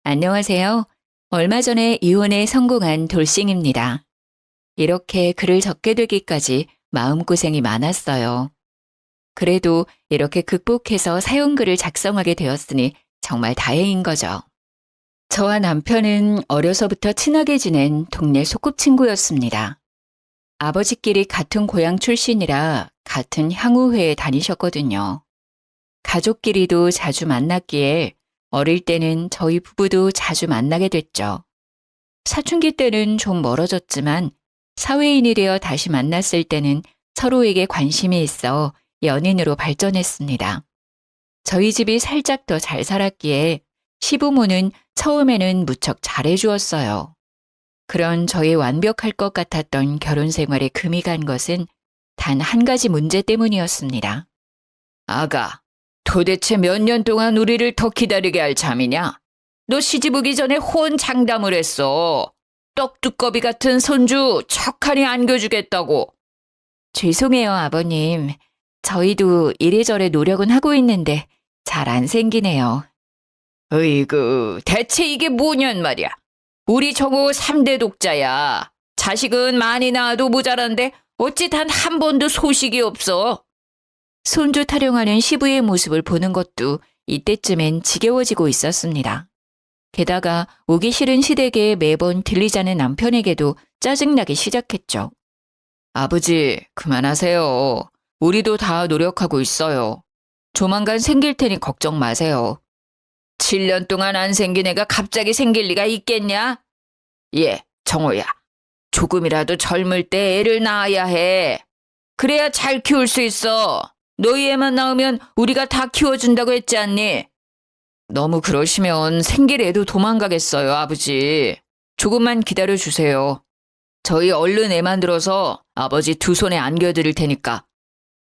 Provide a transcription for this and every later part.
안녕하세요. 얼마 전에 이혼에 성공한 돌싱입니다. 이렇게 글을 적게 되기까지 마음고생이 많았어요. 그래도 이렇게 극복해서 사용글을 작성하게 되었으니 정말 다행인 거죠. 저와 남편은 어려서부터 친하게 지낸 동네 소꿉친구였습니다. 아버지끼리 같은 고향 출신이라 같은 향후회에 다니셨거든요. 가족끼리도 자주 만났기에 어릴 때는 저희 부부도 자주 만나게 됐죠. 사춘기 때는 좀 멀어졌지만 사회인이 되어 다시 만났을 때는 서로에게 관심이 있어 연인으로 발전했습니다. 저희 집이 살짝 더 잘 살았기에 시부모는 처음에는 무척 잘해주었어요. 그런 저의 완벽할 것 같았던 결혼 생활에 금이 간 것은 단 한 가지 문제 때문이었습니다. 아가, 도대체 몇 년 동안 우리를 더 기다리게 할 참이냐? 너 시집 오기 전에 혼 장담을 했어. 떡두꺼비 같은 손주 척하니 안겨주겠다고. 죄송해요, 아버님. 저희도 이래저래 노력은 하고 있는데 잘 안 생기네요. 으이그, 대체 이게 뭐냔 말이야. 우리 정호 3대 독자야. 자식은 많이 낳아도 모자란데 어찌 단 한 번도 소식이 없어. 손주 타령하는 시부의 모습을 보는 것도 이때쯤엔 지겨워지고 있었습니다. 게다가 오기 싫은 시댁에 매번 들리자는 남편에게도 짜증나기 시작했죠. 아버지, 그만하세요. 우리도 다 노력하고 있어요. 조만간 생길 테니 걱정 마세요. 7년 동안 안 생긴 애가 갑자기 생길 리가 있겠냐? 예, 정호야. 조금이라도 젊을 때 애를 낳아야 해. 그래야 잘 키울 수 있어. 너희 애만 낳으면 우리가 다 키워준다고 했지 않니? 너무 그러시면 생길 애도 도망가겠어요, 아버지. 조금만 기다려주세요. 저희 얼른 애 만들어서 아버지 두 손에 안겨드릴 테니까.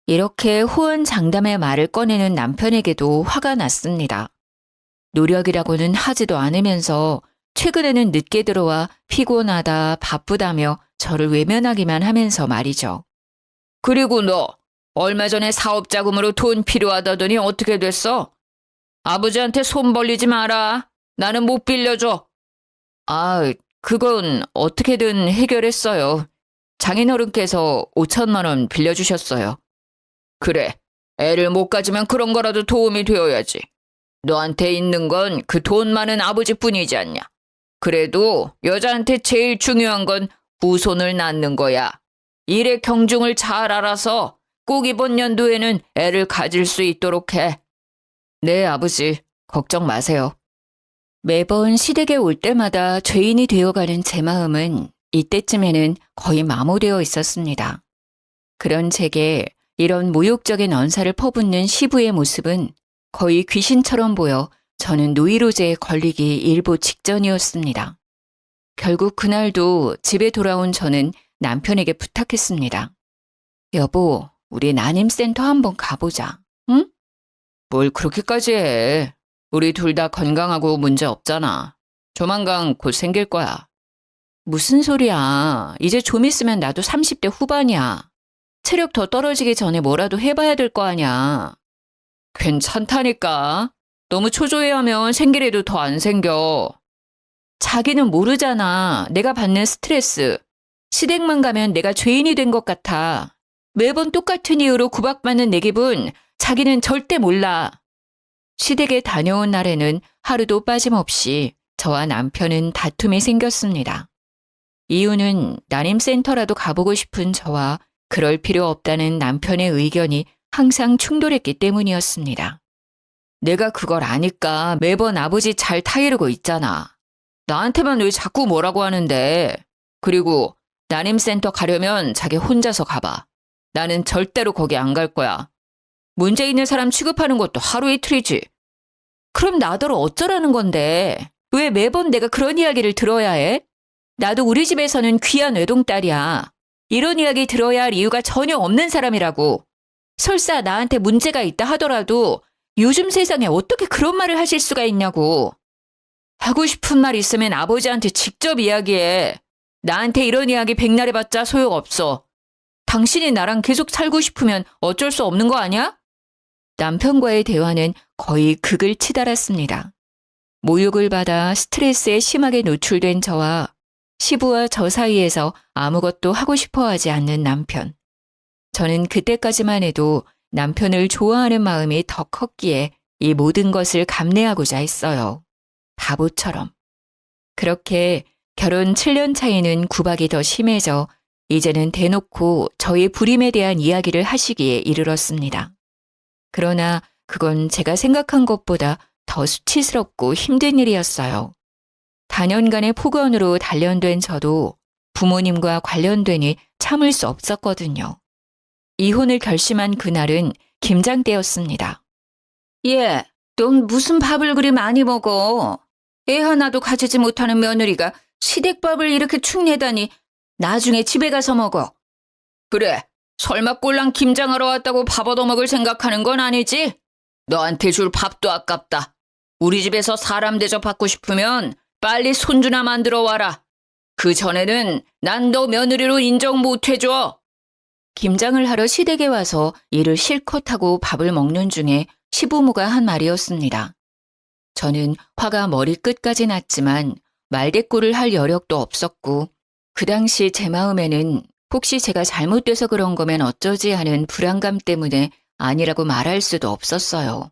이렇게 호언장담의 말을 꺼내는 남편에게도 화가 났습니다. 노력이라고는 하지도 않으면서 최근에는 늦게 들어와 피곤하다, 바쁘다며 저를 외면하기만 하면서 말이죠. 그리고 너 얼마 전에 사업 자금으로 돈 필요하다더니 어떻게 됐어? 아버지한테 손 벌리지 마라. 나는 못 빌려줘. 아, 그건 어떻게든 해결했어요. 장인어른께서 5천만 원 빌려주셨어요. 그래, 애를 못 가지면 그런 거라도 도움이 되어야지. 너한테 있는 건 그 돈 많은 아버지뿐이지 않냐. 그래도 여자한테 제일 중요한 건 후손을 낳는 거야. 일의 경중을 잘 알아서 꼭 이번 연도에는 애를 가질 수 있도록 해. 네, 아버지. 걱정 마세요. 매번 시댁에 올 때마다 죄인이 되어가는 제 마음은 이때쯤에는 거의 마모되어 있었습니다. 그런 제게 이런 모욕적인 언사를 퍼붓는 시부의 모습은 거의 귀신처럼 보여 저는 노이로제에 걸리기 일보 직전이었습니다. 결국 그날도 집에 돌아온 저는 남편에게 부탁했습니다. 여보, 우리 난임센터 한번 가보자. 응? 뭘 그렇게까지 해. 우리 둘 다 건강하고 문제 없잖아. 조만간 곧 생길 거야. 무슨 소리야. 이제 좀 있으면 나도 30대 후반이야. 체력 더 떨어지기 전에 뭐라도 해봐야 될 거 아니야. 괜찮다니까. 너무 초조해하면 생길 애도 더 안 생겨. 자기는 모르잖아. 내가 받는 스트레스. 시댁만 가면 내가 죄인이 된 것 같아. 매번 똑같은 이유로 구박받는 내 기분 자기는 절대 몰라. 시댁에 다녀온 날에는 하루도 빠짐없이 저와 남편은 다툼이 생겼습니다. 이유는 난임센터라도 가보고 싶은 저와 그럴 필요 없다는 남편의 의견이 항상 충돌했기 때문이었습니다. 내가 그걸 아니까 매번 아버지 잘 타이르고 있잖아. 나한테만 왜 자꾸 뭐라고 하는데. 그리고 난임센터 가려면 자기 혼자서 가봐. 나는 절대로 거기 안 갈 거야. 문제 있는 사람 취급하는 것도 하루 이틀이지. 그럼 나더러 어쩌라는 건데. 왜 매번 내가 그런 이야기를 들어야 해? 나도 우리 집에서는 귀한 외동딸이야. 이런 이야기 들어야 할 이유가 전혀 없는 사람이라고. 설사 나한테 문제가 있다 하더라도 요즘 세상에 어떻게 그런 말을 하실 수가 있냐고. 하고 싶은 말 있으면 아버지한테 직접 이야기해. 나한테 이런 이야기 백날 해봤자 소용없어. 당신이 나랑 계속 살고 싶으면 어쩔 수 없는 거 아니야? 남편과의 대화는 거의 극을 치달았습니다. 모욕을 받아 스트레스에 심하게 노출된 저와 시부와 저 사이에서 아무것도 하고 싶어 하지 않는 남편. 저는 그때까지만 해도 남편을 좋아하는 마음이 더 컸기에 이 모든 것을 감내하고자 했어요. 바보처럼. 그렇게 결혼 7년 차이는 구박이 더 심해져 이제는 대놓고 저의 불임에 대한 이야기를 하시기에 이르렀습니다. 그러나 그건 제가 생각한 것보다 더 수치스럽고 힘든 일이었어요. 다년간의 폭언으로 단련된 저도 부모님과 관련되니 참을 수 없었거든요. 이혼을 결심한 그날은 김장때였습니다. 얘, 넌 무슨 밥을 그리 많이 먹어? 애 하나도 가지지 못하는 며느리가 시댁밥을 이렇게 축내다니 나중에 집에 가서 먹어. 그래, 설마 꼴랑 김장하러 왔다고 밥 얻어먹을 생각하는 건 아니지? 너한테 줄 밥도 아깝다. 우리 집에서 사람 대접받고 싶으면 빨리 손주나 만들어 와라. 그 전에는 난 너 며느리로 인정 못 해줘. 김장을 하러 시댁에 와서 일을 실컷 하고 밥을 먹는 중에 시부모가 한 말이었습니다. 저는 화가 머리끝까지 났지만 말대꾸를 할 여력도 없었고 그 당시 제 마음에는 혹시 제가 잘못돼서 그런 거면 어쩌지 하는 불안감 때문에 아니라고 말할 수도 없었어요.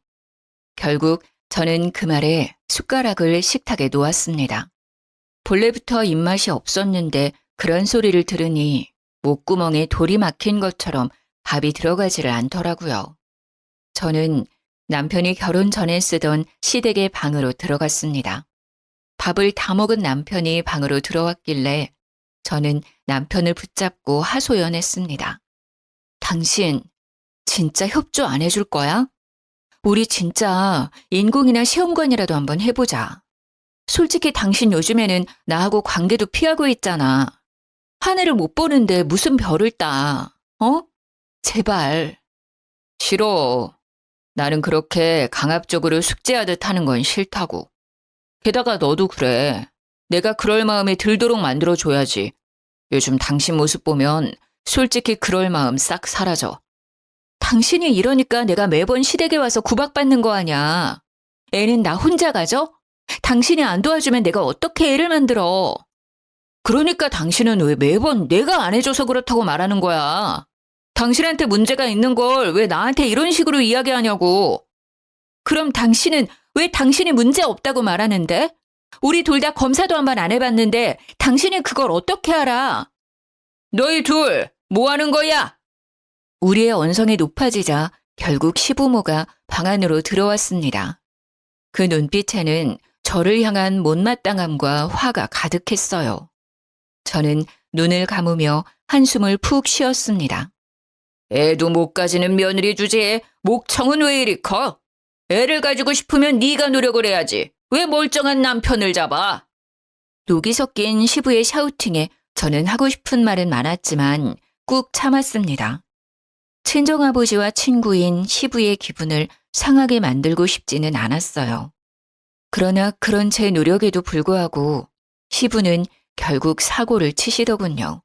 결국 저는 그 말에 숟가락을 식탁에 놓았습니다. 본래부터 입맛이 없었는데 그런 소리를 들으니 목구멍에 돌이 막힌 것처럼 밥이 들어가지를 않더라고요. 저는 남편이 결혼 전에 쓰던 시댁의 방으로 들어갔습니다. 밥을 다 먹은 남편이 방으로 들어왔길래 저는 남편을 붙잡고 하소연했습니다. 당신 진짜 협조 안 해줄 거야? 우리 진짜 인공이나 시험관이라도 한번 해보자. 솔직히 당신 요즘에는 나하고 관계도 피하고 있잖아. 하늘을 못 보는데 무슨 별을 따, 어? 제발. 싫어. 나는 그렇게 강압적으로 숙제하듯 하는 건 싫다고. 게다가 너도 그래. 내가 그럴 마음이 들도록 만들어줘야지. 요즘 당신 모습 보면 솔직히 그럴 마음 싹 사라져. 당신이 이러니까 내가 매번 시댁에 와서 구박받는 거 아냐. 애는 나 혼자 가져? 당신이 안 도와주면 내가 어떻게 애를 만들어. 그러니까 당신은 왜 매번 내가 안 해줘서 그렇다고 말하는 거야. 당신한테 문제가 있는 걸 왜 나한테 이런 식으로 이야기하냐고. 그럼 당신은 왜 당신이 문제 없다고 말하는데? 우리 둘 다 검사도 한 번 안 해봤는데 당신이 그걸 어떻게 알아? 너희 둘 뭐 하는 거야? 우리의 언성이 높아지자 결국 시부모가 방 안으로 들어왔습니다. 그 눈빛에는 저를 향한 못마땅함과 화가 가득했어요. 저는 눈을 감으며 한숨을 푹 쉬었습니다. 애도 못 가지는 며느리 주제에 목청은 왜 이리 커? 애를 가지고 싶으면 네가 노력을 해야지. 왜 멀쩡한 남편을 잡아? 녹이 섞인 시부의 샤우팅에 저는 하고 싶은 말은 많았지만 꾹 참았습니다. 친정아버지와 친구인 시부의 기분을 상하게 만들고 싶지는 않았어요. 그러나 그런 제 노력에도 불구하고 시부는 결국 사고를 치시더군요.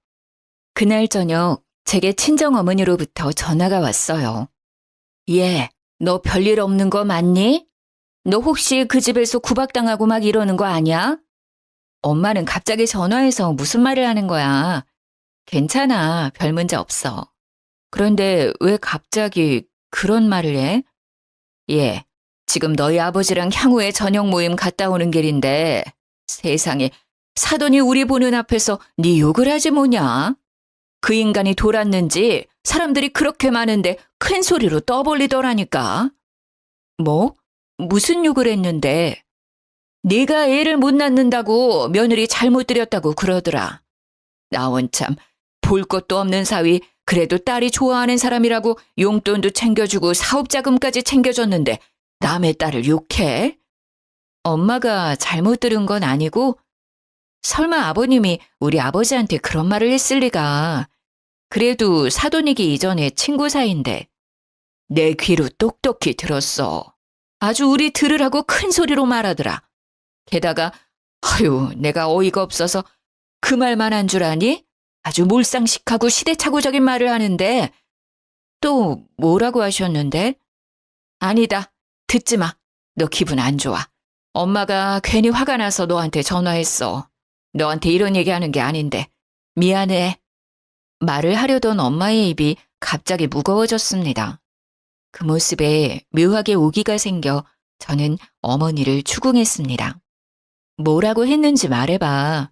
그날 저녁 제게 친정어머니로부터 전화가 왔어요. 얘, 너 별일 없는 거 맞니? 너 혹시 그 집에서 구박당하고 막 이러는 거 아니야? 엄마는 갑자기 전화해서 무슨 말을 하는 거야. 괜찮아, 별 문제 없어. 그런데 왜 갑자기 그런 말을 해? 얘, 지금 너희 아버지랑 향후에 저녁 모임 갔다 오는 길인데 세상에 사돈이 우리 보는 앞에서 네 욕을 하지 뭐냐? 그 인간이 돌았는지 사람들이 그렇게 많은데 큰 소리로 떠벌리더라니까. 뭐? 무슨 욕을 했는데? 네가 애를 못 낳는다고 며느리 잘못 들였다고 그러더라. 나 원참 볼 것도 없는 사위 그래도 딸이 좋아하는 사람이라고 용돈도 챙겨주고 사업자금까지 챙겨줬는데 남의 딸을 욕해? 엄마가 잘못 들은 건 아니고 설마 아버님이 우리 아버지한테 그런 말을 했을 리가. 그래도 사돈이기 이전에 친구 사이인데. 내 귀로 똑똑히 들었어. 아주 우리 들으라고 큰 소리로 말하더라. 게다가 아유 내가 어이가 없어서 그 말만 한 줄 아니? 아주 몰상식하고 시대착오적인 말을 하는데 또 뭐라고 하셨는데? 아니다. 듣지 마. 너 기분 안 좋아. 엄마가 괜히 화가 나서 너한테 전화했어. 너한테 이런 얘기하는 게 아닌데. 미안해. 말을 하려던 엄마의 입이 갑자기 무거워졌습니다. 그 모습에 묘하게 오기가 생겨 저는 어머니를 추궁했습니다. 뭐라고 했는지 말해봐.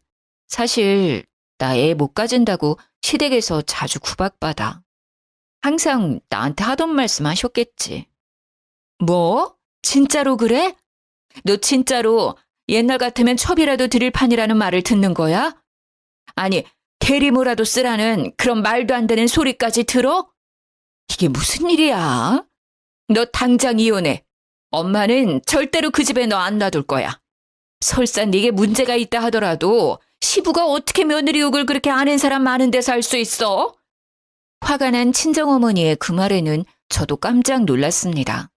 사실 나 애 못 가진다고 시댁에서 자주 구박받아. 항상 나한테 하던 말씀 하셨겠지. 뭐? 진짜로 그래? 너 진짜로 옛날 같으면 첩이라도 드릴 판이라는 말을 듣는 거야? 아니, 대리모라도 쓰라는 그런 말도 안 되는 소리까지 들어? 이게 무슨 일이야? 너 당장 이혼해. 엄마는 절대로 그 집에 너 안 놔둘 거야. 설사 네게 문제가 있다 하더라도 시부가 어떻게 며느리 욕을 그렇게 아는 사람 많은 데서 할 수 있어? 화가 난 친정어머니의 그 말에는 저도 깜짝 놀랐습니다.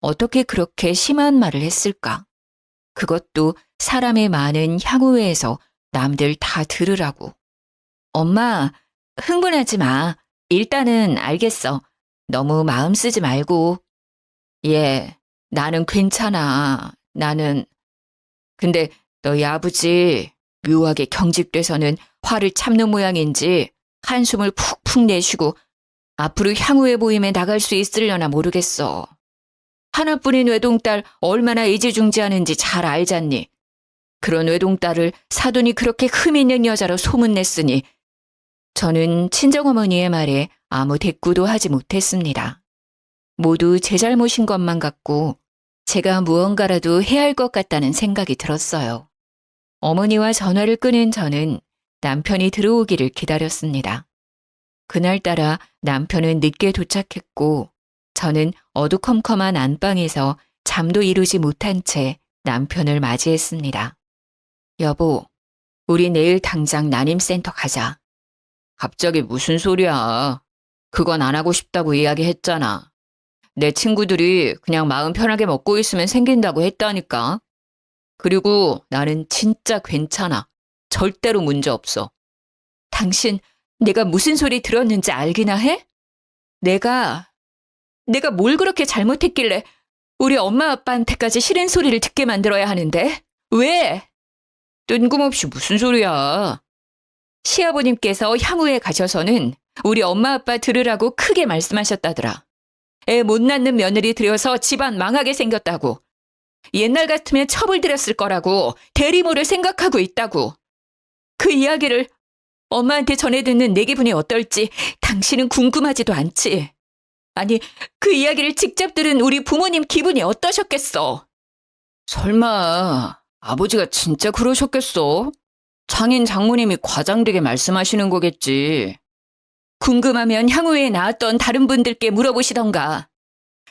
어떻게 그렇게 심한 말을 했을까? 그것도 사람의 많은 향후회에서 남들 다 들으라고. 엄마, 흥분하지 마. 일단은 알겠어. 너무 마음 쓰지 말고. 예, 나는 괜찮아. 나는. 근데 너희 아버지 묘하게 경직돼서는 화를 참는 모양인지 한숨을 푹푹 내쉬고 앞으로 향후의 모임에 나갈 수 있으려나 모르겠어. 하나뿐인 외동딸 얼마나 애지중지하는지 잘 알잖니. 그런 외동딸을 사돈이 그렇게 흠 있는 여자로 소문냈으니 저는 친정어머니의 말에 아무 대꾸도 하지 못했습니다. 모두 제 잘못인 것만 같고 제가 무언가라도 해야 할 것 같다는 생각이 들었어요. 어머니와 전화를 끊은 저는 남편이 들어오기를 기다렸습니다. 그날따라 남편은 늦게 도착했고 저는 어두컴컴한 안방에서 잠도 이루지 못한 채 남편을 맞이했습니다. 여보, 우리 내일 당장 난임센터 가자. 갑자기 무슨 소리야. 그건 안 하고 싶다고 이야기했잖아. 내 친구들이 그냥 마음 편하게 먹고 있으면 생긴다고 했다니까. 그리고 나는 진짜 괜찮아. 절대로 문제 없어. 당신, 내가 무슨 소리 들었는지 알기나 해? 내가 뭘 그렇게 잘못했길래 우리 엄마 아빠한테까지 싫은 소리를 듣게 만들어야 하는데? 왜? 뜬금없이 무슨 소리야. 시아버님께서 향후에 가셔서는 우리 엄마 아빠 들으라고 크게 말씀하셨다더라. 애 못 낳는 며느리 들여서 집안 망하게 생겼다고. 옛날 같으면 첩을 들였을 거라고 대리모를 생각하고 있다고. 그 이야기를 엄마한테 전해 듣는 내 기분이 어떨지 당신은 궁금하지도 않지. 아니, 그 이야기를 직접 들은 우리 부모님 기분이 어떠셨겠어? 설마 아버지가 진짜 그러셨겠어? 장인 장모님이 과장되게 말씀하시는 거겠지. 궁금하면 향후에 낳았던 다른 분들께 물어보시던가.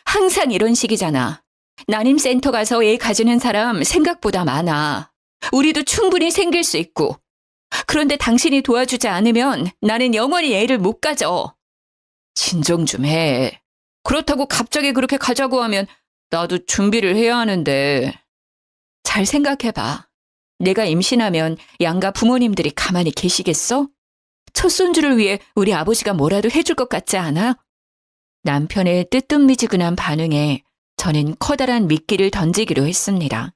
항상 이런 식이잖아. 난임센터 가서 애 가지는 사람 생각보다 많아. 우리도 충분히 생길 수 있고. 그런데 당신이 도와주지 않으면 나는 영원히 애를 못 가져. 진정 좀 해. 그렇다고 갑자기 그렇게 가자고 하면 나도 준비를 해야 하는데. 잘 생각해봐. 내가 임신하면 양가 부모님들이 가만히 계시겠어? 첫 손주를 위해 우리 아버지가 뭐라도 해줄 것 같지 않아? 남편의 뜨뜻미지근한 반응에 저는 커다란 미끼를 던지기로 했습니다.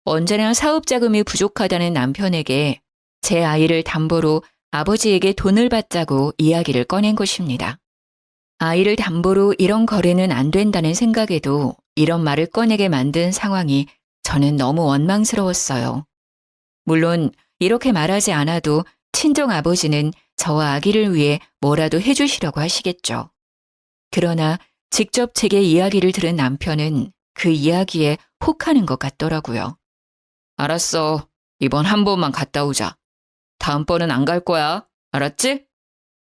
언제나 사업 자금이 부족하다는 남편에게 제 아이를 담보로 아버지에게 돈을 받자고 이야기를 꺼낸 것입니다. 아이를 담보로 이런 거래는 안 된다는 생각에도 이런 말을 꺼내게 만든 상황이 저는 너무 원망스러웠어요. 물론 이렇게 말하지 않아도 친정 아버지는 저와 아기를 위해 뭐라도 해주시려고 하시겠죠. 그러나 직접 제게 이야기를 들은 남편은 그 이야기에 혹하는 것 같더라고요. 알았어. 이번 한 번만 갔다 오자. 다음번은 안 갈 거야. 알았지?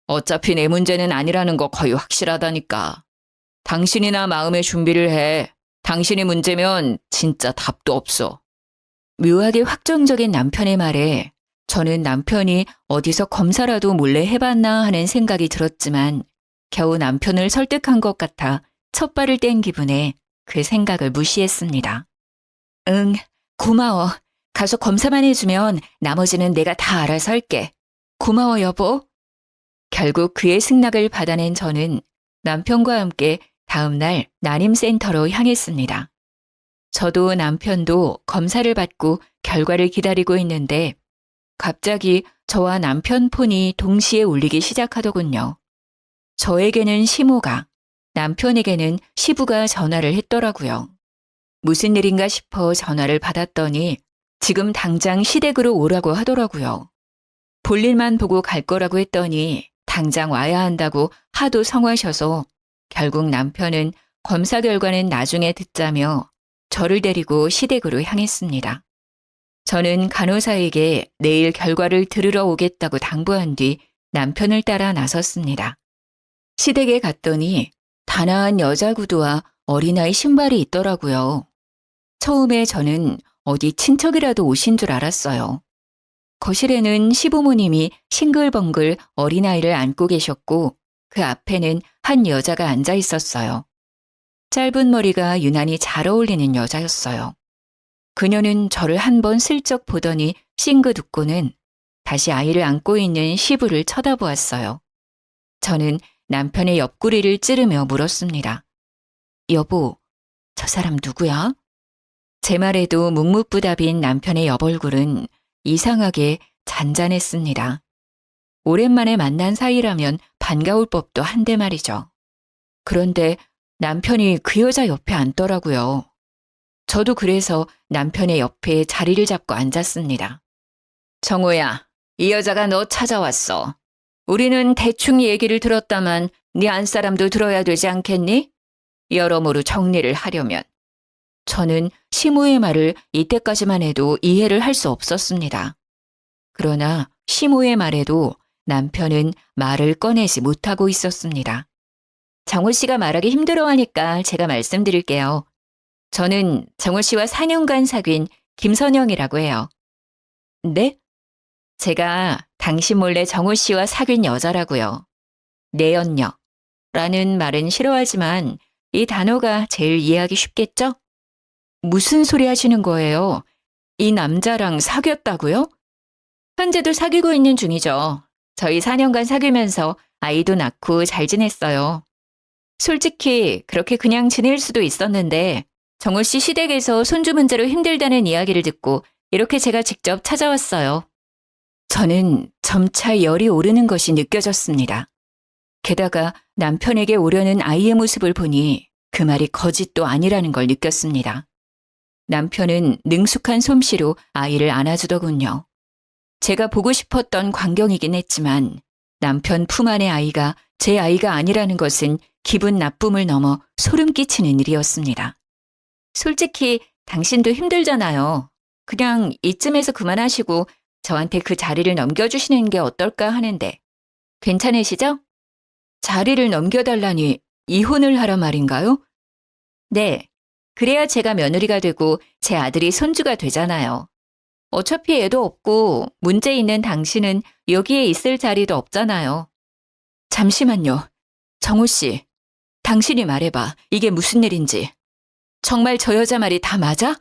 어차피 내 문제는 아니라는 거 거의 확실하다니까. 당신이나 마음의 준비를 해. 당신이 문제면 진짜 답도 없어. 묘하게 확정적인 남편의 말에 저는 남편이 어디서 검사라도 몰래 해봤나 하는 생각이 들었지만 겨우 남편을 설득한 것 같아 첫발을 뗀 기분에 그 생각을 무시했습니다. 응, 고마워. 가서 검사만 해주면 나머지는 내가 다 알아서 할게. 고마워, 여보. 결국 그의 승낙을 받아낸 저는 남편과 함께 다음 날 난임센터로 향했습니다. 저도 남편도 검사를 받고 결과를 기다리고 있는데 갑자기 저와 남편 폰이 동시에 울리기 시작하더군요. 저에게는 시모가, 남편에게는 시부가 전화를 했더라고요. 무슨 일인가 싶어 전화를 받았더니 지금 당장 시댁으로 오라고 하더라고요. 볼일만 보고 갈 거라고 했더니 당장 와야 한다고 하도 성화셔서 결국 남편은 검사 결과는 나중에 듣자며 저를 데리고 시댁으로 향했습니다. 저는 간호사에게 내일 결과를 들으러 오겠다고 당부한 뒤 남편을 따라 나섰습니다. 시댁에 갔더니 단아한 여자 구두와 어린아이 신발이 있더라고요. 처음에 저는 어디 친척이라도 오신 줄 알았어요. 거실에는 시부모님이 싱글벙글 어린아이를 안고 계셨고 그 앞에는 한 여자가 앉아 있었어요. 짧은 머리가 유난히 잘 어울리는 여자였어요. 그녀는 저를 한번 슬쩍 보더니 싱긋 웃고는 다시 아이를 안고 있는 시부를 쳐다보았어요. 저는 남편의 옆구리를 찌르며 물었습니다. 여보, 저 사람 누구야? 제 말에도 묵묵부답인 남편의 옆얼굴은 이상하게 잔잔했습니다. 오랜만에 만난 사이라면 반가울 법도 한데 말이죠. 그런데 남편이 그 여자 옆에 앉더라고요. 저도 그래서 남편의 옆에 자리를 잡고 앉았습니다. 정호야, 이 여자가 너 찾아왔어. 우리는 대충 얘기를 들었다만 네 안사람도 들어야 되지 않겠니? 여러모로 정리를 하려면. 저는 시모의 말을 이때까지만 해도 이해를 할 수 없었습니다. 그러나 시모의 말에도 남편은 말을 꺼내지 못하고 있었습니다. 정호 씨가 말하기 힘들어하니까 제가 말씀드릴게요. 저는 정호 씨와 4년간 사귄 김선영이라고 해요. 네? 제가 당신 몰래 정호 씨와 사귄 여자라고요. 내연녀 라는 말은 싫어하지만 이 단어가 제일 이해하기 쉽겠죠? 무슨 소리 하시는 거예요? 이 남자랑 사귀었다고요? 현재도 사귀고 있는 중이죠. 저희 4년간 사귀면서 아이도 낳고 잘 지냈어요. 솔직히 그렇게 그냥 지낼 수도 있었는데 정호 씨 시댁에서 손주 문제로 힘들다는 이야기를 듣고 이렇게 제가 직접 찾아왔어요. 저는 점차 열이 오르는 것이 느껴졌습니다. 게다가 남편에게 오려는 아이의 모습을 보니 그 말이 거짓도 아니라는 걸 느꼈습니다. 남편은 능숙한 솜씨로 아이를 안아주더군요. 제가 보고 싶었던 광경이긴 했지만 남편 품 안의 아이가 제 아이가 아니라는 것은 기분 나쁨을 넘어 소름 끼치는 일이었습니다. 솔직히 당신도 힘들잖아요. 그냥 이쯤에서 그만하시고 저한테 그 자리를 넘겨주시는 게 어떨까 하는데 괜찮으시죠? 자리를 넘겨달라니 이혼을 하라 말인가요? 네. 그래야 제가 며느리가 되고 제 아들이 손주가 되잖아요. 어차피 애도 없고 문제 있는 당신은 여기에 있을 자리도 없잖아요. 잠시만요. 정호 씨, 당신이 말해봐. 이게 무슨 일인지. 정말 저 여자 말이 다 맞아?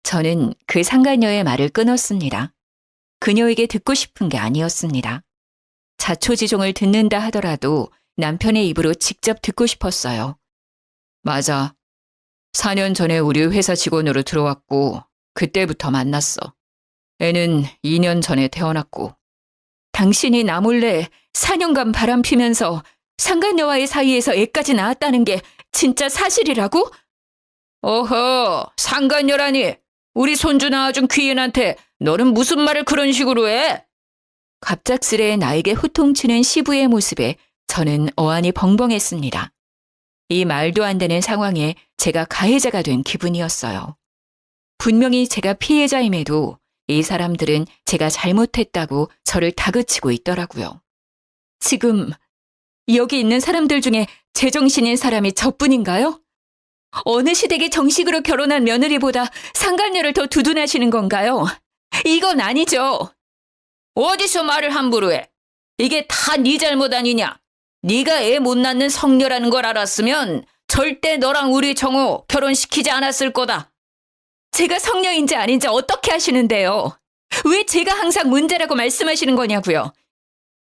저는 그 상간녀의 말을 끊었습니다. 그녀에게 듣고 싶은 게 아니었습니다. 자초지종을 듣는다 하더라도 남편의 입으로 직접 듣고 싶었어요. 맞아. 4년 전에 우리 회사 직원으로 들어왔고 그때부터 만났어. 애는 2년 전에 태어났고. 당신이 나 몰래 4년간 바람 피면서 상간녀와의 사이에서 애까지 낳았다는 게 진짜 사실이라고? 어허, 상간녀라니. 우리 손주 낳아준 귀인한테 너는 무슨 말을 그런 식으로 해? 갑작스레 나에게 호통치는 시부의 모습에 저는 어안이 벙벙했습니다. 이 말도 안 되는 상황에 제가 가해자가 된 기분이었어요. 분명히 제가 피해자임에도 이 사람들은 제가 잘못했다고 저를 다그치고 있더라고요. 지금 여기 있는 사람들 중에 제정신인 사람이 저뿐인가요? 어느 시댁에 정식으로 결혼한 며느리보다 상간녀를 더 두둔하시는 건가요? 이건 아니죠. 어디서 말을 함부로 해? 이게 다 네 잘못 아니냐? 네가 애 못 낳는 성녀라는 걸 알았으면 절대 너랑 우리 정호 결혼시키지 않았을 거다. 제가 성녀인지 아닌지 어떻게 아시는데요? 왜 제가 항상 문제라고 말씀하시는 거냐고요?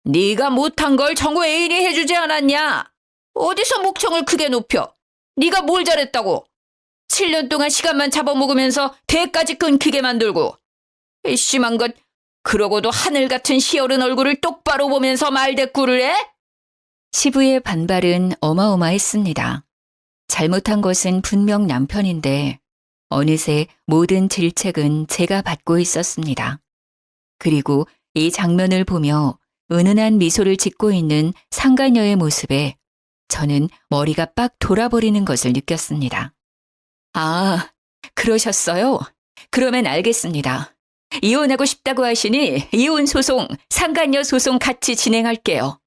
네가 못한 걸 정호 애인이 해주지 않았냐? 어디서 목청을 크게 높여? 네가 뭘 잘했다고? 7년 동안 시간만 잡아먹으면서 대까지 끊기게 만들고. 심한 것, 그러고도 하늘 같은 시어른 얼굴을 똑바로 보면서 말대꾸를 해? 시부의 반발은 어마어마했습니다. 잘못한 것은 분명 남편인데 어느새 모든 질책은 제가 받고 있었습니다. 그리고 이 장면을 보며 은은한 미소를 짓고 있는 상간녀의 모습에 저는 머리가 빡 돌아버리는 것을 느꼈습니다. 아, 그러셨어요? 그러면 알겠습니다. 이혼하고 싶다고 하시니 이혼 소송, 상간녀 소송 같이 진행할게요.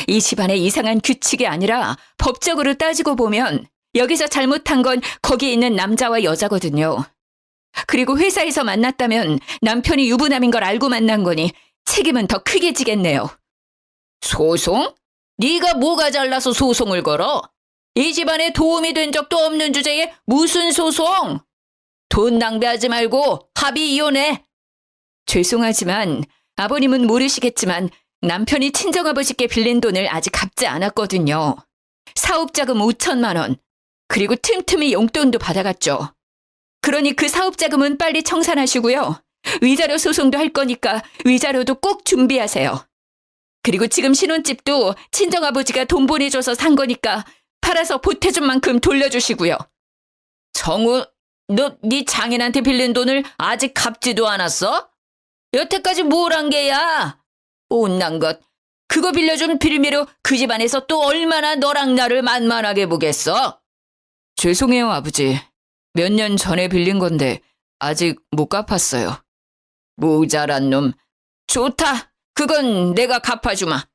이 집안의 이상한 규칙이 아니라 법적으로 따지고 보면 여기서 잘못한 건 거기 있는 남자와 여자거든요. 그리고 회사에서 만났다면 남편이 유부남인 걸 알고 만난 거니 책임은 더 크게 지겠네요. 소송? 네가 뭐가 잘나서 소송을 걸어? 이 집안에 도움이 된 적도 없는 주제에 무슨 소송? 돈 낭비하지 말고 합의 이혼해. 죄송하지만 아버님은 모르시겠지만 남편이 친정아버지께 빌린 돈을 아직 갚지 않았거든요. 사업자금 5천만 원, 그리고 틈틈이 용돈도 받아갔죠. 그러니 그 사업자금은 빨리 청산하시고요. 위자료 소송도 할 거니까 위자료도 꼭 준비하세요. 그리고 지금 신혼집도 친정아버지가 돈 보내줘서 산 거니까 팔아서 보태준 만큼 돌려주시고요. 정우, 너 네 장인한테 빌린 돈을 아직 갚지도 않았어? 여태까지 뭘 한 게야? 못난 것. 그거 빌려준 빌미로 그 집안에서 또 얼마나 너랑 나를 만만하게 보겠어? 죄송해요, 아버지. 몇 년 전에 빌린 건데 아직 못 갚았어요. 모자란 놈. 좋다. 그건 내가 갚아주마.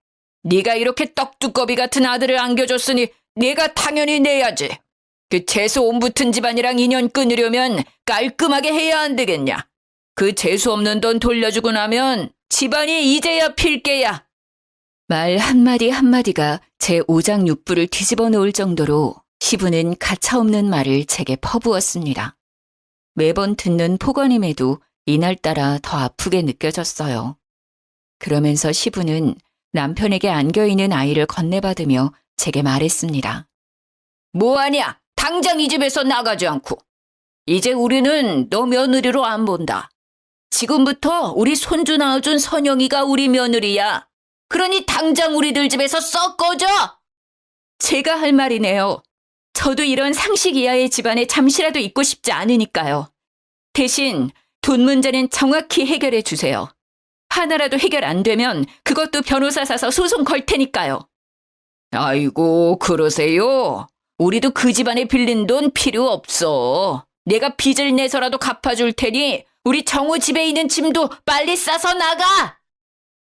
네가 이렇게 떡두꺼비 같은 아들을 안겨줬으니 내가 당연히 내야지. 그 재수 온 붙은 집안이랑 인연 끊으려면 깔끔하게 해야 안 되겠냐. 그 재수 없는 돈 돌려주고 나면 집안이 이제야 필게야. 말 한마디 한마디가 제 오장육부를 뒤집어 놓을 정도로 시부는 가차없는 말을 제게 퍼부었습니다. 매번 듣는 폭언임에도 이날따라 더 아프게 느껴졌어요. 그러면서 시부는 남편에게 안겨있는 아이를 건네받으며 제게 말했습니다. 뭐하냐? 당장 이 집에서 나가지 않고. 이제 우리는 너 며느리로 안 본다. 지금부터 우리 손주 낳아준 선영이가 우리 며느리야. 그러니 당장 우리들 집에서 썩 꺼져! 제가 할 말이네요. 저도 이런 상식 이하의 집안에 잠시라도 있고 싶지 않으니까요. 대신 돈 문제는 정확히 해결해 주세요. 하나라도 해결 안 되면 그것도 변호사 사서 소송 걸 테니까요. 아이고, 그러세요? 우리도 그 집안에 빌린 돈 필요 없어. 내가 빚을 내서라도 갚아줄 테니 우리 정우 집에 있는 짐도 빨리 싸서 나가!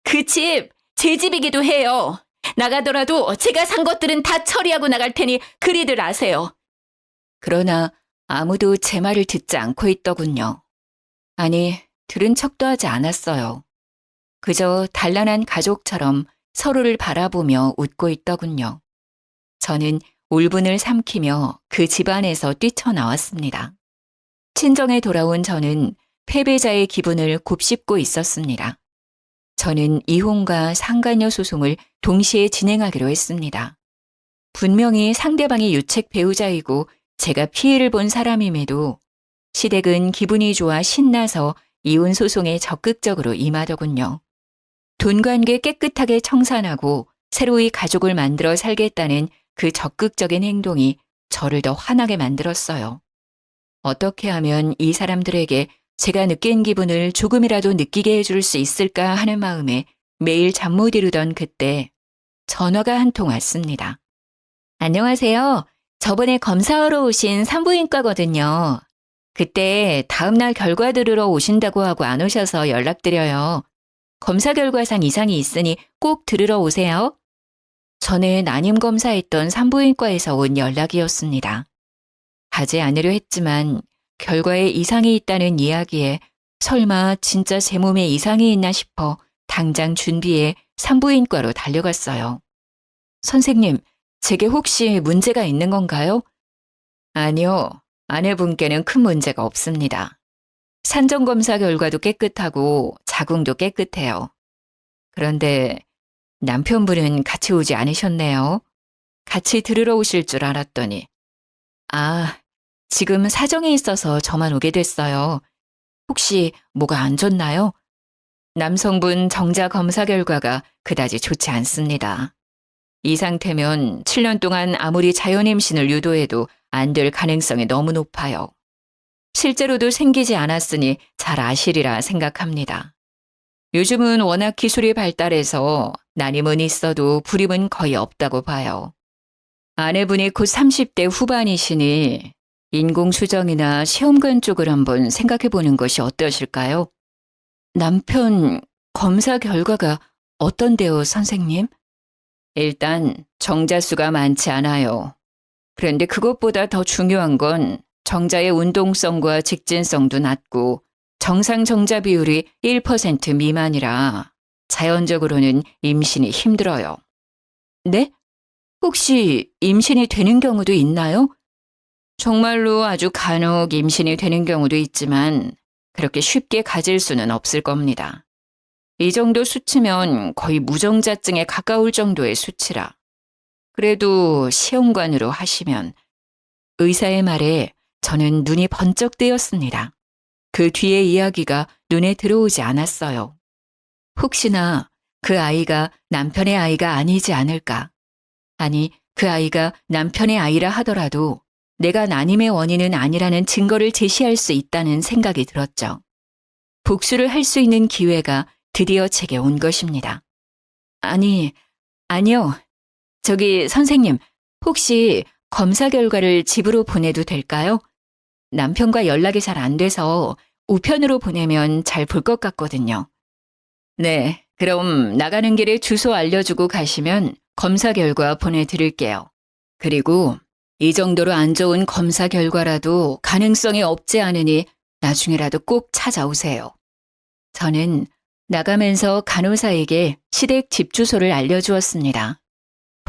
그 집, 제 집이기도 해요. 나가더라도 제가 산 것들은 다 처리하고 나갈 테니 그리들 아세요. 그러나 아무도 제 말을 듣지 않고 있더군요. 아니, 들은 척도 하지 않았어요. 그저 단란한 가족처럼 서로를 바라보며 웃고 있더군요. 저는 울분을 삼키며 그 집안에서 뛰쳐나왔습니다. 친정에 돌아온 저는 패배자의 기분을 곱씹고 있었습니다. 저는 이혼과 상간녀 소송을 동시에 진행하기로 했습니다. 분명히 상대방이 유책 배우자이고 제가 피해를 본 사람임에도 시댁은 기분이 좋아 신나서 이혼 소송에 적극적으로 임하더군요. 돈 관계 깨끗하게 청산하고 새로이 가족을 만들어 살겠다는 그 적극적인 행동이 저를 더 화나게 만들었어요. 어떻게 하면 이 사람들에게 제가 느낀 기분을 조금이라도 느끼게 해줄 수 있을까 하는 마음에 매일 잠 못 이루던 그때 전화가 한 통 왔습니다. 안녕하세요. 저번에 검사하러 오신 산부인과거든요. 그때 다음날 결과 들으러 오신다고 하고 안 오셔서 연락드려요. 검사 결과상 이상이 있으니 꼭 들으러 오세요. 전에 난임 검사했던 산부인과에서 온 연락이었습니다. 가지 않으려 했지만 결과에 이상이 있다는 이야기에 설마 진짜 제 몸에 이상이 있나 싶어 당장 준비해 산부인과로 달려갔어요. 선생님, 제게 혹시 문제가 있는 건가요? 아니요, 아내분께는 큰 문제가 없습니다. 산정검사 결과도 깨끗하고 자궁도 깨끗해요. 그런데 남편분은 같이 오지 않으셨네요. 같이 들으러 오실 줄 알았더니. 아, 지금 사정이 있어서 저만 오게 됐어요. 혹시 뭐가 안 좋나요? 남성분 정자 검사 결과가 그다지 좋지 않습니다. 이 상태면 7년 동안 아무리 자연임신을 유도해도 안 될 가능성이 너무 높아요. 실제로도 생기지 않았으니 잘 아시리라 생각합니다. 요즘은 워낙 기술이 발달해서 난임은 있어도 불임은 거의 없다고 봐요. 아내분이 곧 30대 후반이시니 인공수정이나 시험관 쪽을 한번 생각해 보는 것이 어떠실까요? 남편 검사 결과가 어떤데요, 선생님? 일단 정자수가 많지 않아요. 그런데 그것보다 더 중요한 건 정자의 운동성과 직진성도 낮고 정상 정자 비율이 1% 미만이라 자연적으로는 임신이 힘들어요. 네? 혹시 임신이 되는 경우도 있나요? 정말로 아주 간혹 임신이 되는 경우도 있지만 그렇게 쉽게 가질 수는 없을 겁니다. 이 정도 수치면 거의 무정자증에 가까울 정도의 수치라. 그래도 시험관으로 하시면 의사의 말에 저는 눈이 번쩍 뜨였습니다. 그 뒤의 이야기가 눈에 들어오지 않았어요. 혹시나 그 아이가 남편의 아이가 아니지 않을까? 아니, 그 아이가 남편의 아이라 하더라도 내가 난임의 원인은 아니라는 증거를 제시할 수 있다는 생각이 들었죠. 복수를 할 수 있는 기회가 드디어 제게 온 것입니다. 아니요. 저기 선생님, 혹시 검사 결과를 집으로 보내도 될까요? 남편과 연락이 잘 안 돼서 우편으로 보내면 잘 볼 것 같거든요. 네, 그럼 나가는 길에 주소 알려주고 가시면 검사 결과 보내드릴게요. 그리고 이 정도로 안 좋은 검사 결과라도 가능성이 없지 않으니 나중에라도 꼭 찾아오세요. 저는 나가면서 간호사에게 시댁 집 주소를 알려주었습니다.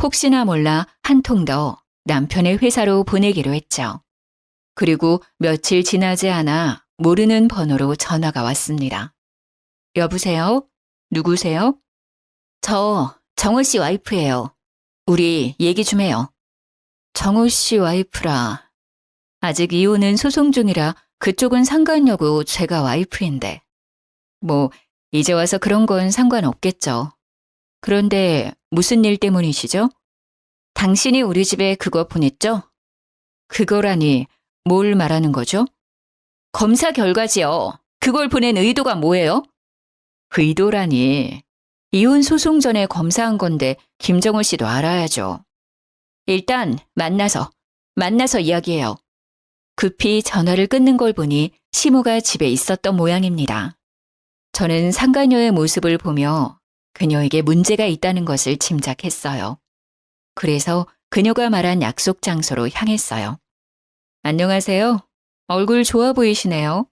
혹시나 몰라 한 통 더 남편의 회사로 보내기로 했죠. 그리고 며칠 지나지 않아 모르는 번호로 전화가 왔습니다. 여보세요? 누구세요? 저 정호 씨 와이프예요. 우리 얘기 좀 해요. 정호 씨 와이프라. 아직 이혼은 소송 중이라 그쪽은 상관여고 제가 와이프인데. 뭐 이제 와서 그런 건 상관없겠죠. 그런데 무슨 일 때문이시죠? 당신이 우리 집에 그거 보냈죠? 그거라니 뭘 말하는 거죠? 검사 결과지요. 그걸 보낸 의도가 뭐예요? 의도라니. 이혼 소송 전에 검사한 건데 김정호 씨도 알아야죠. 일단 만나서 이야기해요. 급히 전화를 끊는 걸 보니 시모가 집에 있었던 모양입니다. 저는 상간녀의 모습을 보며 그녀에게 문제가 있다는 것을 짐작했어요. 그래서 그녀가 말한 약속 장소로 향했어요. 안녕하세요. 얼굴 좋아 보이시네요.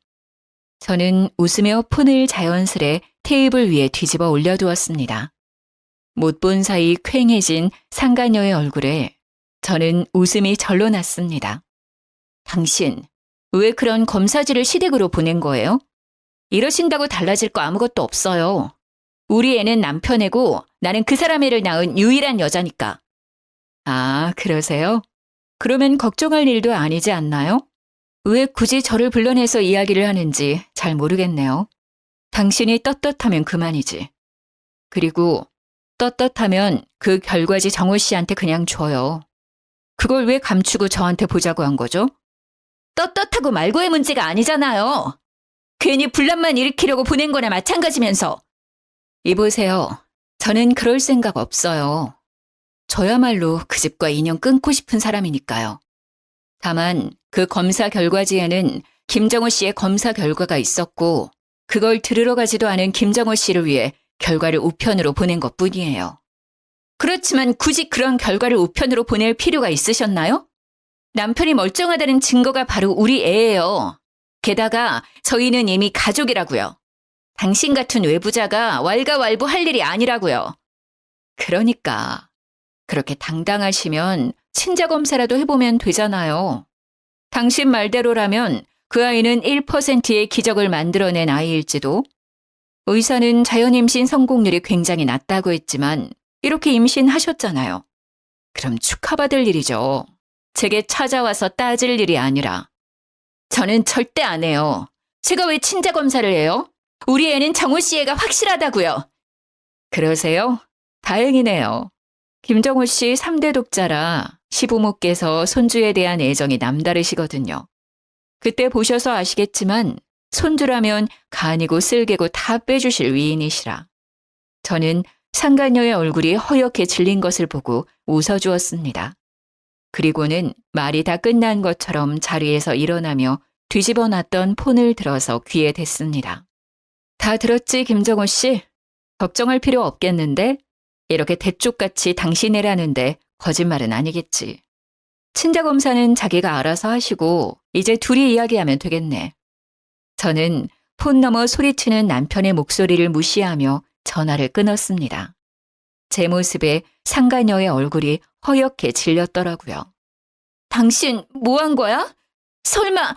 저는 웃으며 폰을 자연스레 테이블 위에 뒤집어 올려두었습니다. 못 본 사이 퀭해진 상간녀의 얼굴에 저는 웃음이 절로 났습니다. 당신, 왜 그런 검사지를 시댁으로 보낸 거예요? 이러신다고 달라질 거 아무것도 없어요. 우리 애는 남편 애고 나는 그 사람 애를 낳은 유일한 여자니까. 아, 그러세요? 그러면 걱정할 일도 아니지 않나요? 왜 굳이 저를 불러내서 이야기를 하는지 잘 모르겠네요. 당신이 떳떳하면 그만이지. 그리고 떳떳하면 그 결과지 정호 씨한테 그냥 줘요. 그걸 왜 감추고 저한테 보자고 한 거죠? 떳떳하고 말고의 문제가 아니잖아요. 괜히 분란만 일으키려고 보낸 거나 마찬가지면서. 이보세요. 저는 그럴 생각 없어요. 저야말로 그 집과 인연 끊고 싶은 사람이니까요. 다만 그 검사 결과지에는 김정호 씨의 검사 결과가 있었고 그걸 들으러 가지도 않은 김정호 씨를 위해 결과를 우편으로 보낸 것뿐이에요. 그렇지만 굳이 그런 결과를 우편으로 보낼 필요가 있으셨나요? 남편이 멀쩡하다는 증거가 바로 우리 애예요. 게다가 저희는 이미 가족이라고요. 당신 같은 외부자가 왈가왈부할 일이 아니라고요. 그러니까 그렇게 당당하시면 친자검사라도 해보면 되잖아요. 당신 말대로라면 그 아이는 1%의 기적을 만들어낸 아이일지도. 의사는 자연임신 성공률이 굉장히 낮다고 했지만 이렇게 임신하셨잖아요. 그럼 축하받을 일이죠. 제게 찾아와서 따질 일이 아니라 저는 절대 안 해요. 제가 왜 친자 검사를 해요? 우리 애는 정호 씨 애가 확실하다고요. 그러세요? 다행이네요. 김정호 씨 3대 독자라 시부모께서 손주에 대한 애정이 남다르시거든요. 그때 보셔서 아시겠지만 손주라면 간이고 쓸개고 다 빼주실 위인이시라. 저는 상간녀의 얼굴이 허옇게 질린 것을 보고 웃어주었습니다. 그리고는 말이 다 끝난 것처럼 자리에서 일어나며 뒤집어 놨던 폰을 들어서 귀에 댔습니다. 다 들었지, 김정호 씨? 걱정할 필요 없겠는데? 이렇게 대쪽같이 당신애라는데 거짓말은 아니겠지. 친자검사는 자기가 알아서 하시고 이제 둘이 이야기하면 되겠네. 저는 폰 너머 소리치는 남편의 목소리를 무시하며 전화를 끊었습니다. 제 모습에 상간녀의 얼굴이 허옇게 질렸더라고요. 당신 뭐 한 거야? 설마...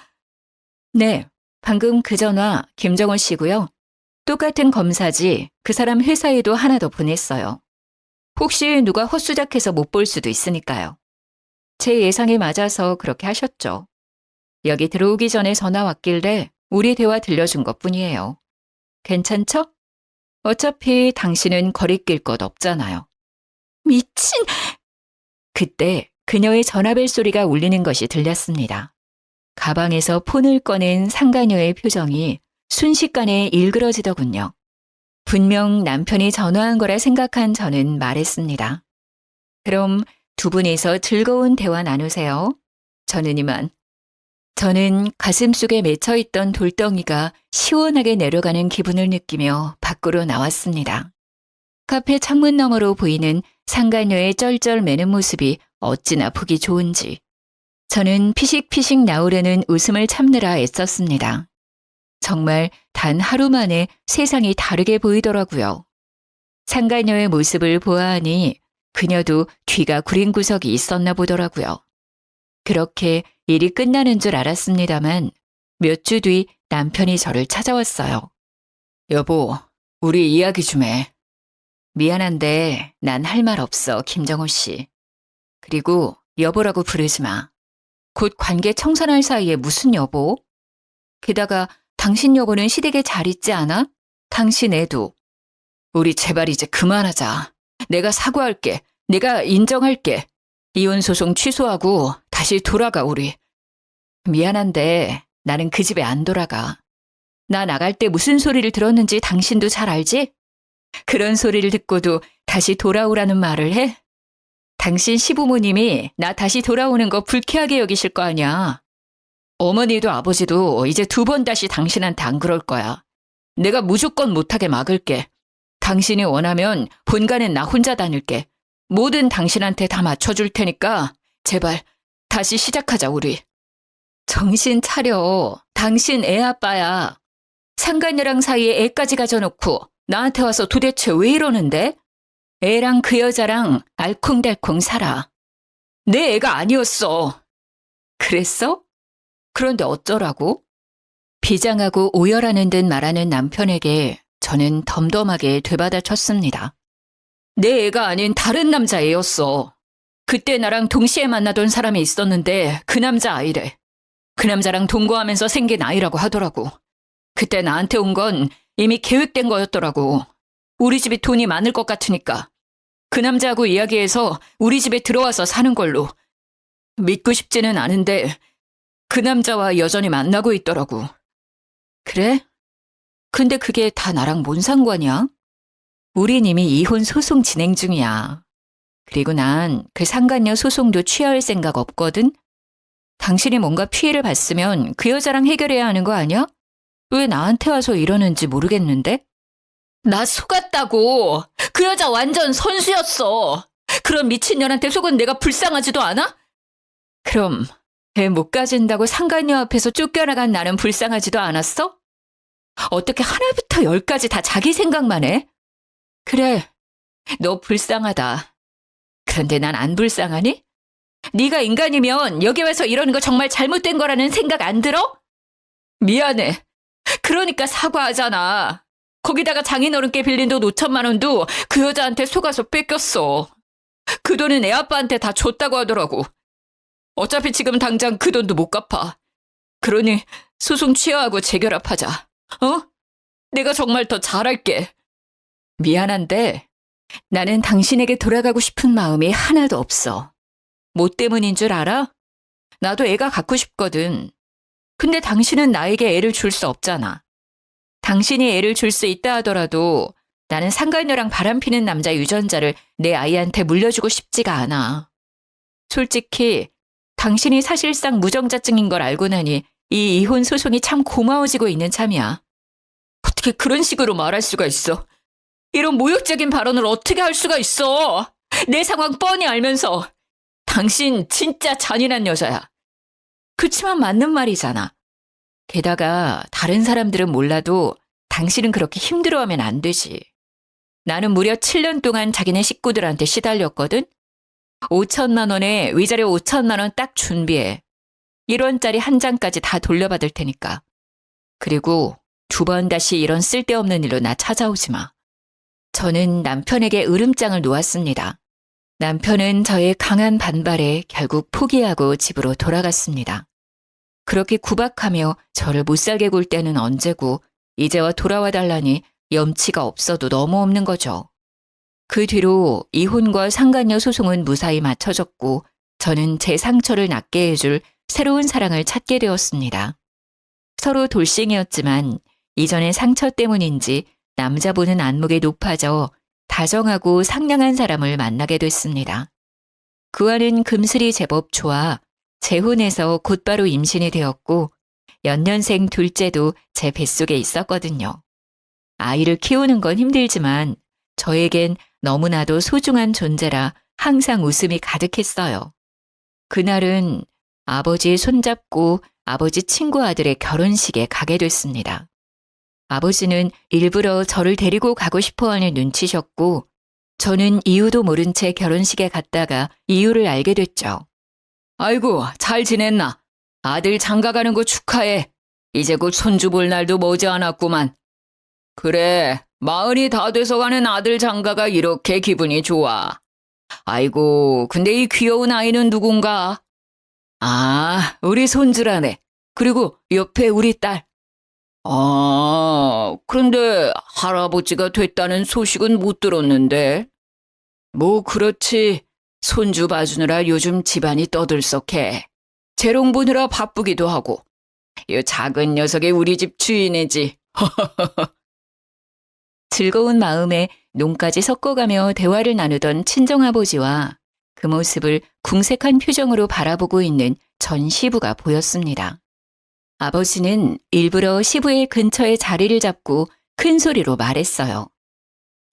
네, 방금 그 전화 김정호 씨고요. 똑같은 검사지 그 사람 회사에도 하나 더 보냈어요. 혹시 누가 헛수작해서 못 볼 수도 있으니까요. 제 예상에 맞아서 그렇게 하셨죠. 여기 들어오기 전에 전화 왔길래 우리 대화 들려준 것뿐이에요. 괜찮죠? 어차피 당신은 거리낄 것 없잖아요. 미친! 그때 그녀의 전화벨 소리가 울리는 것이 들렸습니다. 가방에서 폰을 꺼낸 상간녀의 표정이 순식간에 일그러지더군요. 분명 남편이 전화한 거라 생각한 저는 말했습니다. 그럼 두 분이서 즐거운 대화 나누세요. 저는 이만. 저는 가슴속에 맺혀있던 돌덩이가 시원하게 내려가는 기분을 느끼며 밖으로 나왔습니다. 카페 창문 너머로 보이는 상간녀의 쩔쩔매는 모습이 어찌나 보기 좋은지. 저는 피식피식 나오려는 웃음을 참느라 애썼습니다. 정말 단 하루 만에 세상이 다르게 보이더라고요. 상간녀의 모습을 보아하니 그녀도 귀가 구린 구석이 있었나 보더라고요. 그렇게 일이 끝나는 줄 알았습니다만 몇 주 뒤 남편이 저를 찾아왔어요. 여보, 우리 이야기 좀 해. 미안한데 난 할 말 없어, 김정호 씨. 그리고 여보라고 부르지 마. 곧 관계 청산할 사이에 무슨 여보? 게다가 당신 여보는 시댁에 잘 있지 않아? 당신 애도. 우리 제발 이제 그만하자. 내가 사과할게. 내가 인정할게. 이혼 소송 취소하고 다시 돌아가 우리. 미안한데 나는 그 집에 안 돌아가. 나 나갈 때 무슨 소리를 들었는지 당신도 잘 알지? 그런 소리를 듣고도 다시 돌아오라는 말을 해? 당신 시부모님이 나 다시 돌아오는 거 불쾌하게 여기실 거 아니야. 어머니도 아버지도 이제 2번 다시 당신한테 안 그럴 거야. 내가 무조건 못하게 막을게. 당신이 원하면 본가는 나 혼자 다닐게. 뭐든 당신한테 다 맞춰줄 테니까 제발 다시 시작하자 우리. 정신 차려. 당신 애 아빠야. 상간녀랑 사이에 애까지 가져놓고 나한테 와서 도대체 왜 이러는데? 애랑 그 여자랑 알콩달콩 살아. 내 애가 아니었어. 그랬어? 그런데 어쩌라고? 비장하고 오열하는 듯 말하는 남편에게 저는 덤덤하게 되받아쳤습니다. 내 애가 아닌 다른 남자 애였어. 그때 나랑 동시에 만나던 사람이 있었는데 그 남자 아이래. 그 남자랑 동거하면서 생긴 아이라고 하더라고. 그때 나한테 온 건 이미 계획된 거였더라고. 우리 집이 돈이 많을 것 같으니까. 그 남자하고 이야기해서 우리 집에 들어와서 사는 걸로. 믿고 싶지는 않은데 그 남자와 여전히 만나고 있더라고. 그래? 근데 그게 다 나랑 뭔 상관이야? 우린 이미 이혼 소송 진행 중이야. 그리고 난 그 상간녀 소송도 취하할 생각 없거든? 당신이 뭔가 피해를 봤으면 그 여자랑 해결해야 하는 거 아니야? 왜 나한테 와서 이러는지 모르겠는데? 나 속았다고! 그 여자 완전 선수였어! 그런 미친년한테 속은 내가 불쌍하지도 않아? 그럼 애 못 가진다고 상간녀 앞에서 쫓겨나간 나는 불쌍하지도 않았어? 어떻게 하나부터 10까지 다 자기 생각만 해? 그래, 너 불쌍하다. 그런데 난 안 불쌍하니? 네가 인간이면 여기 와서 이러는 거 정말 잘못된 거라는 생각 안 들어? 미안해. 그러니까 사과하잖아. 거기다가 장인어른께 빌린 돈 5천만 원도 그 여자한테 속아서 뺏겼어. 그 돈은 애 아빠한테 다 줬다고 하더라고. 어차피 지금 당장 그 돈도 못 갚아. 그러니 소송 취하하고 재결합하자. 어? 내가 정말 더 잘할게. 미안한데 나는 당신에게 돌아가고 싶은 마음이 하나도 없어. 뭐 때문인 줄 알아? 나도 애가 갖고 싶거든. 근데 당신은 나에게 애를 줄 수 없잖아. 당신이 애를 줄 수 있다 하더라도 나는 상간녀랑 바람피는 남자 유전자를 내 아이한테 물려주고 싶지가 않아. 솔직히 당신이 사실상 무정자증인 걸 알고 나니 이 이혼 소송이 참 고마워지고 있는 참이야. 어떻게 그런 식으로 말할 수가 있어? 이런 모욕적인 발언을 어떻게 할 수가 있어? 내 상황 뻔히 알면서. 당신 진짜 잔인한 여자야. 그치만 맞는 말이잖아. 게다가 다른 사람들은 몰라도 당신은 그렇게 힘들어하면 안 되지. 나는 무려 7년 동안 자기네 식구들한테 시달렸거든. 5천만 원에 위자료 5천만 원 딱 준비해. 1원짜리 한 장까지 다 돌려받을 테니까. 그리고 2번 다시 이런 쓸데없는 일로 나 찾아오지 마. 저는 남편에게 으름장을 놓았습니다. 남편은 저의 강한 반발에 결국 포기하고 집으로 돌아갔습니다. 그렇게 구박하며 저를 못살게 굴 때는 언제고 이제와 돌아와 달라니 염치가 없어도 너무 없는 거죠. 그 뒤로 이혼과 상간녀 소송은 무사히 마쳐졌고 저는 제 상처를 낫게 해줄 새로운 사랑을 찾게 되었습니다. 서로 돌싱이었지만 이전의 상처 때문인지 남자분은 안목이 높아져 다정하고 상냥한 사람을 만나게 됐습니다. 그와는 금슬이 제법 좋아 재혼해서 곧바로 임신이 되었고 연년생 둘째도 제 뱃속에 있었거든요. 아이를 키우는 건 힘들지만 저에겐 너무나도 소중한 존재라 항상 웃음이 가득했어요. 그날은 아버지 손잡고 아버지 친구 아들의 결혼식에 가게 됐습니다. 아버지는 일부러 저를 데리고 가고 싶어하는 눈치셨고 저는 이유도 모른 채 결혼식에 갔다가 이유를 알게 됐죠. 아이고, 잘 지냈나? 아들 장가가는 거 축하해. 이제 곧 손주 볼 날도 머지않았구만. 그래, 40이 다 돼서 가는 아들 장가가 이렇게 기분이 좋아. 아이고, 근데 이 귀여운 아이는 누군가? 아, 우리 손주라네. 그리고 옆에 우리 딸. 아, 그런데 할아버지가 됐다는 소식은 못 들었는데. 뭐 그렇지. 손주 봐주느라 요즘 집안이 떠들썩해. 재롱 보느라 바쁘기도 하고. 이 작은 녀석이 우리 집 주인이지. 즐거운 마음에 농까지 섞어가며 대화를 나누던 친정아버지와 그 모습을 궁색한 표정으로 바라보고 있는 전 시부가 보였습니다. 아버지는 일부러 시부의 근처에 자리를 잡고 큰 소리로 말했어요.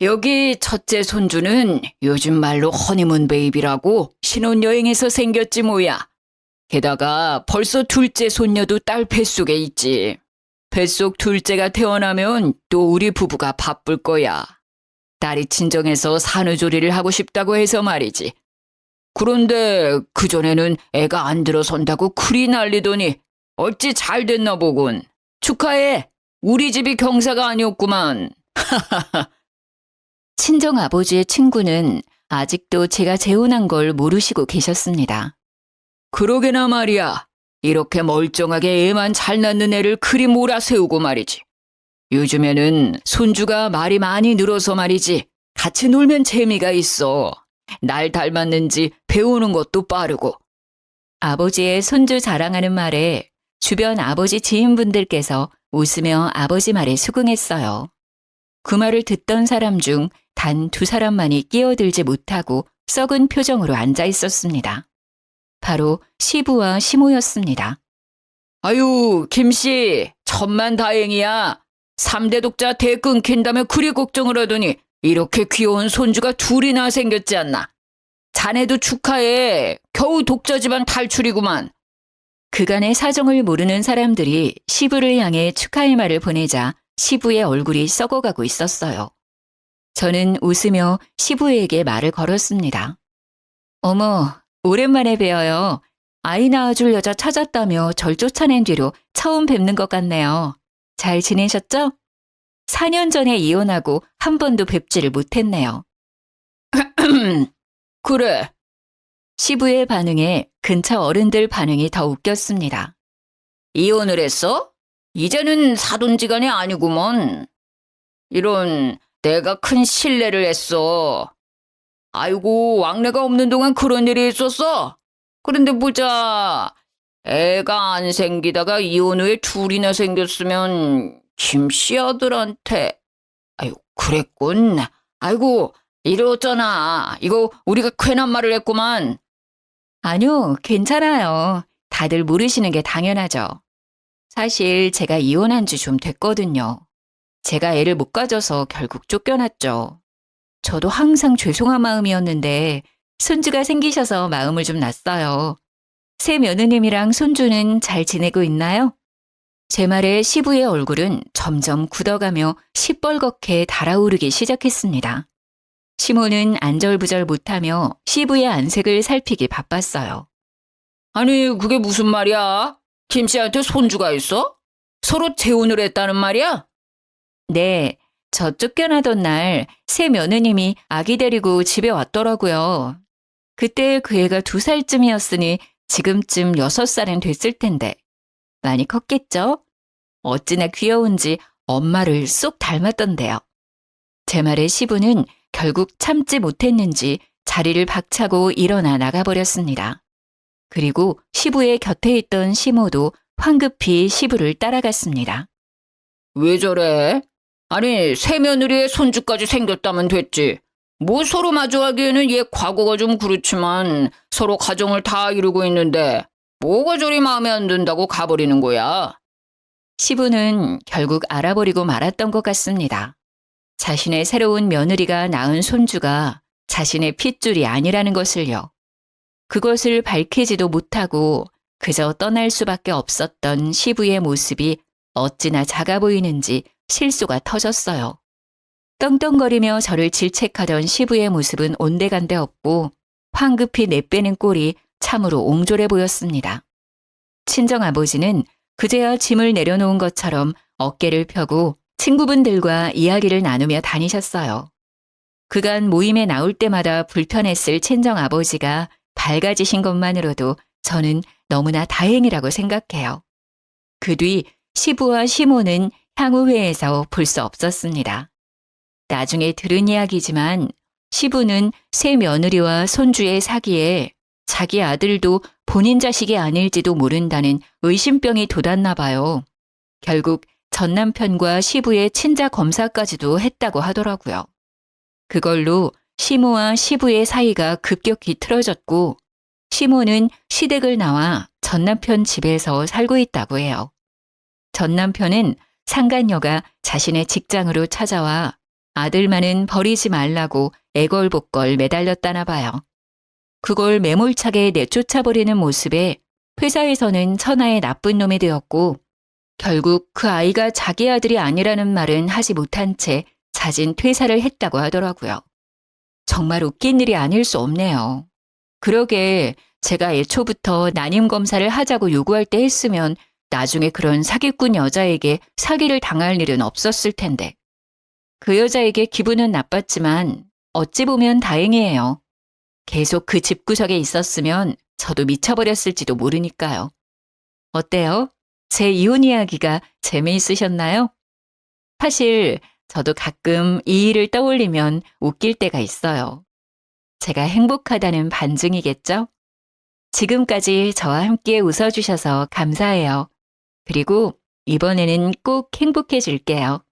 여기 첫째 손주는 요즘 말로 허니문 베이비라고 신혼여행에서 생겼지 뭐야. 게다가 벌써 둘째 손녀도 딸 뱃속에 있지. 뱃속 둘째가 태어나면 또 우리 부부가 바쁠 거야. 딸이 친정에서 산후조리를 하고 싶다고 해서 말이지. 그런데 그전에는 애가 안 들어선다고 그리 난리더니 어찌 잘 됐나 보군. 축하해. 우리 집이 경사가 아니었구만. 친정아버지의 친구는 아직도 제가 재혼한 걸 모르시고 계셨습니다. 그러게나 말이야. 이렇게 멀쩡하게 애만 잘 낳는 애를 그리 몰아세우고 말이지. 요즘에는 손주가 말이 많이 늘어서 말이지. 같이 놀면 재미가 있어. 날 닮았는지 배우는 것도 빠르고. 아버지의 손주 자랑하는 말에 주변 아버지 지인분들께서 웃으며 아버지 말에 수긍했어요. 그 말을 듣던 사람 중 단 2사람만이 끼어들지 못하고 썩은 표정으로 앉아 있었습니다. 바로 시부와 시모였습니다. 아유, 김씨, 천만다행이야. 3대 독자 대 끊긴다며 그리 걱정을 하더니 이렇게 귀여운 손주가 둘이나 생겼지 않나. 자네도 축하해. 겨우 독자 집안 탈출이구만. 그간의 사정을 모르는 사람들이 시부를 향해 축하의 말을 보내자 시부의 얼굴이 썩어가고 있었어요. 저는 웃으며 시부에게 말을 걸었습니다. 어머, 오랜만에 뵈어요. 아이 낳아줄 여자 찾았다며 절 쫓아낸 뒤로 처음 뵙는 것 같네요. 잘 지내셨죠? 4년 전에 이혼하고 한 번도 뵙지를 못했네요. 그래. 시부의 반응에 근처 어른들 반응이 더 웃겼습니다. 이혼을 했어? 이제는 사돈지간이 아니구먼. 이런, 내가 큰 실례를 했어. 아이고, 왕래가 없는 동안 그런 일이 있었어? 그런데 보자. 애가 안 생기다가 이혼 후에 둘이나 생겼으면 김씨 아들한테. 아유, 그랬군. 아이고, 이러잖아. 이거 우리가 괜한 말을 했구만. 아니요, 괜찮아요. 다들 모르시는 게 당연하죠. 사실 제가 이혼한 지 좀 됐거든요. 제가 애를 못 가져서 결국 쫓겨났죠. 저도 항상 죄송한 마음이었는데 손주가 생기셔서 마음을 좀 놨어요. 새 며느님이랑 손주는 잘 지내고 있나요? 제 말에 시부의 얼굴은 점점 굳어가며 시뻘겋게 달아오르기 시작했습니다. 시모는 안절부절 못하며 시부의 안색을 살피기 바빴어요. 아니, 그게 무슨 말이야? 김씨한테 손주가 있어? 서로 재혼을 했다는 말이야? 네, 저 쫓겨나던 날 새 며느님이 아기 데리고 집에 왔더라고요. 그때 그 애가 2살쯤이었으니 지금쯤 6살은 됐을 텐데. 많이 컸겠죠? 어찌나 귀여운지 엄마를 쏙 닮았던데요. 제 말에 시부는 결국 참지 못했는지 자리를 박차고 일어나 나가버렸습니다. 그리고 시부의 곁에 있던 시모도 황급히 시부를 따라갔습니다. 왜 저래? 아니, 새 며느리의 손주까지 생겼다면 됐지. 뭐 서로 마주하기에는 얘 과거가 좀 그렇지만 서로 가정을 다 이루고 있는데 뭐가 저리 마음에 안 든다고 가버리는 거야? 시부는 결국 알아버리고 말았던 것 같습니다. 자신의 새로운 며느리가 낳은 손주가 자신의 핏줄이 아니라는 것을요. 그것을 밝히지도 못하고 그저 떠날 수밖에 없었던 시부의 모습이 어찌나 작아 보이는지 실수가 터졌어요. 떵떵거리며 저를 질책하던 시부의 모습은 온데간데 없고 황급히 내빼는 꼴이 참으로 옹졸해 보였습니다. 친정아버지는 그제야 짐을 내려놓은 것처럼 어깨를 펴고 친구분들과 이야기를 나누며 다니셨어요. 그간 모임에 나올 때마다 불편했을 친정아버지가 밝아지신 것만으로도 저는 너무나 다행이라고 생각해요. 그 뒤 시부와 시모는 향후회에서 볼 수 없었습니다. 나중에 들은 이야기지만 시부는 새 며느리와 손주의 사기에 자기 아들도 본인 자식이 아닐지도 모른다는 의심병이 돋았나 봐요. 결국 전 남편과 시부의 친자 검사까지도 했다고 하더라고요. 그걸로 시모와 시부의 사이가 급격히 틀어졌고 시모는 시댁을 나와 전 남편 집에서 살고 있다고 해요. 전 남편은 상간녀가 자신의 직장으로 찾아와 아들만은 버리지 말라고 애걸복걸 매달렸다나 봐요. 그걸 매몰차게 내쫓아버리는 모습에 회사에서는 천하의 나쁜 놈이 되었고 결국 그 아이가 자기 아들이 아니라는 말은 하지 못한 채 자진 퇴사를 했다고 하더라고요. 정말 웃긴 일이 아닐 수 없네요. 그러게 제가 애초부터 난임 검사를 하자고 요구할 때 했으면 나중에 그런 사기꾼 여자에게 사기를 당할 일은 없었을 텐데. 그 여자에게 기분은 나빴지만 어찌 보면 다행이에요. 계속 그 집구석에 있었으면 저도 미쳐버렸을지도 모르니까요. 어때요? 제 이혼 이야기가 재미있으셨나요? 사실 저도 가끔 이 일을 떠올리면 웃길 때가 있어요. 제가 행복하다는 반증이겠죠? 지금까지 저와 함께 웃어주셔서 감사해요. 그리고 이번에는 꼭 행복해질게요.